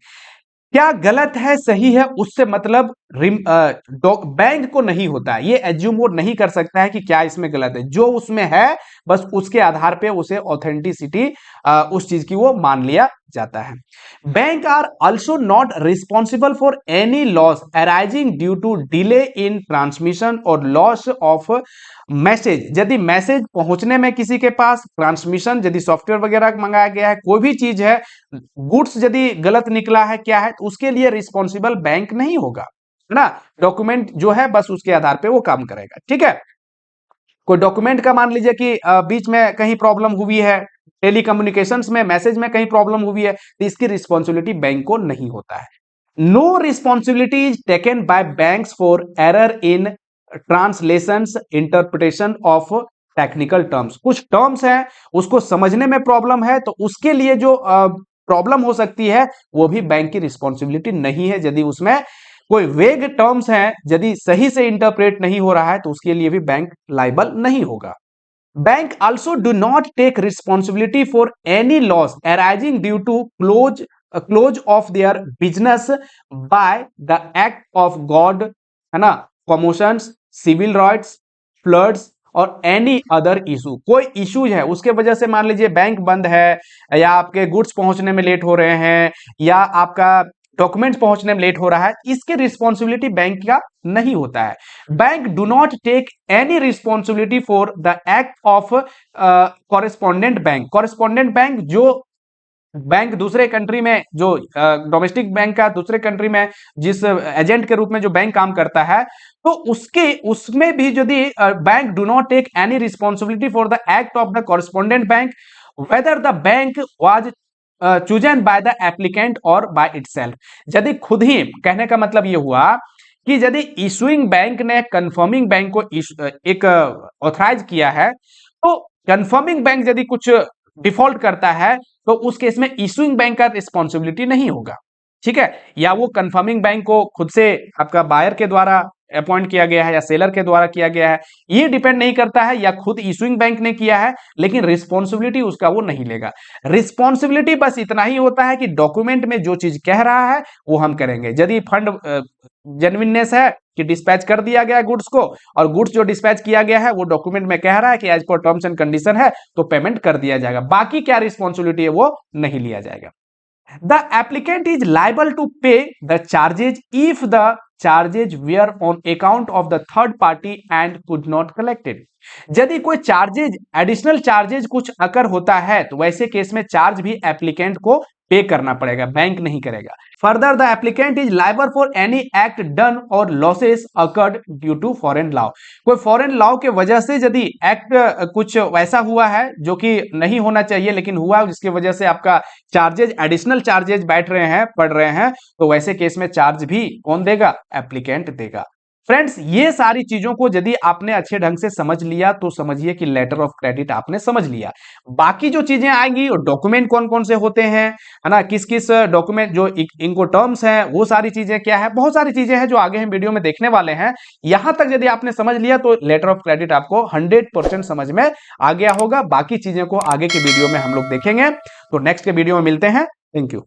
क्या गलत है सही है उससे मतलब बैंक को नहीं होता है, ये एज्यूम वो नहीं कर सकता है कि क्या इसमें गलत है। जो उसमें है बस उसके आधार पे उसे ऑथेंटिसिटी उस चीज की वो मान लिया जाता है। Banks are also not responsible for any loss arising due to delay in transmission और लॉस ऑफ मैसेज। यदि मैसेज पहुंचने में किसी के पास, ट्रांसमिशन यदि सॉफ्टवेयर वगैरह मंगाया गया है, कोई भी चीज है, गुड्स यदि गलत निकला है क्या है, तो उसके लिए रिस्पॉन्सिबल बैंक नहीं होगा, है ना। डॉक्यूमेंट जो है बस उसके आधार पे वो काम करेगा, ठीक है। कोई डॉक्यूमेंट का मान लीजिए कि बीच में कहीं प्रॉब्लम हुई है, टेलीकम्युनिकेशंस में मैसेज में कहीं प्रॉब्लम हुई है, तो इसकी रिस्पॉन्सिबिलिटी बैंक को नहीं होता है। No responsibility is taken by banks for error in translations interpretation of technical terms. कुछ टर्म्स हैं उसको समझने में प्रॉब्लम है, तो उसके लिए जो प्रॉब्लम हो सकती है वो भी बैंक की रिस्पॉन्सिबिलिटी नहीं है। यदि उसमें कोई वेग टर्म्स हैं, यदि सही से इंटरप्रेट नहीं हो रहा है, तो उसके लिए भी बैंक लाइबल नहीं होगा। Bank also do not take responsibility for any loss arising due to close of their business by the act of God, है ना, कमोशंस, सिविल राइट्स, फ्लड्स और एनी अदर इशू। कोई इश्यूज है उसके वजह से मान लीजिए बैंक बंद है, या आपके गुड्स पहुंचने में लेट हो रहे हैं, या आपका डॉक्यूमेंट्स पहुंचने में लेट हो रहा है, इसके रिस्पॉन्सिबिलिटी बैंक का नहीं होता है। Bank do not take any responsibility for the act of correspondent bank. Correspondent bank जो बैंक दूसरे कंट्री में जो डोमेस्टिक बैंक का दूसरे कंट्री में जिस एजेंट के रूप में जो बैंक काम करता है, तो उसके उसमें भी यदि bank do not take any responsibility for the act of the correspondent bank whether the bank was chosen by the applicant और बाय इटसेल्फ। यदि खुद ही, कहने का मतलब ये हुआ कि यदि इशुइंग बैंक ने कंफर्मिंग बैंक को एक ऑथराइज किया है, तो कंफर्मिंग बैंक यदि कुछ डिफॉल्ट करता है तो उस केस में इशुइंग बैंक का रिस्पॉन्सिबिलिटी नहीं होगा, ठीक है। या वो कंफर्मिंग बैंक को खुद से आपका बायर के द्वारा अपॉइंट किया गया है या सेलर के द्वारा किया गया है, ये डिपेंड नहीं करता है, या खुद इशुइंग बैंक ने किया है, लेकिन रिस्पॉन्सिबिलिटी उसका वो नहीं लेगा। रिस्पॉन्सिबिलिटी बस इतना ही होता है कि डॉक्यूमेंट में जो चीज कह रहा है वो हम करेंगे। यदि फंड जेन्युइननेस है कि डिस्पैच कर दिया गया गुड्स को, और गुड्स जो डिस्पैच किया गया है वो डॉक्यूमेंट में कह रहा है कि as per terms and condition है, तो पेमेंट कर दिया जाएगा। बाकी क्या रिस्पॉन्सिबिलिटी है वो नहीं लिया जाएगा। The applicant is liable to pay the charges if the charges were on account of the third party and could not collected। यदि कोई चार्जेज, एडिशनल चार्जेज कुछ अकर होता है, तो वैसे केस में चार्ज भी एप्लीकेंट को पे करना पड़ेगा, बैंक नहीं करेगा। Further the applicant is liable for any act done और losses accrued due to foreign law. कोई फॉरेन लॉ के वजह से यदि एक्ट कुछ वैसा हुआ है जो कि नहीं होना चाहिए लेकिन हुआ, जिसकी वजह से आपका चार्जेज, एडिशनल चार्जेज बैठ रहे हैं, पड़ रहे हैं, तो वैसे केस में चार्ज भी कौन देगा? एप्लीकेंट देगा। फ्रेंड्स, ये सारी चीजों को यदि आपने अच्छे ढंग से समझ लिया तो समझिए कि लेटर ऑफ क्रेडिट आपने समझ लिया। बाकी जो चीजें आएंगी, डॉक्यूमेंट कौन कौन से होते हैं, है ना, किस किस डॉक्यूमेंट जो इनको टर्म्स हैं, वो सारी चीजें क्या है, बहुत सारी चीजें हैं जो आगे हम वीडियो में देखने वाले हैं। यहां तक यदि आपने समझ लिया तो लेटर ऑफ क्रेडिट आपको 100% समझ में आ गया होगा। बाकी चीजें को आगे के वीडियो में हम लोग देखेंगे। तो नेक्स्ट के वीडियो में मिलते हैं। Thank you.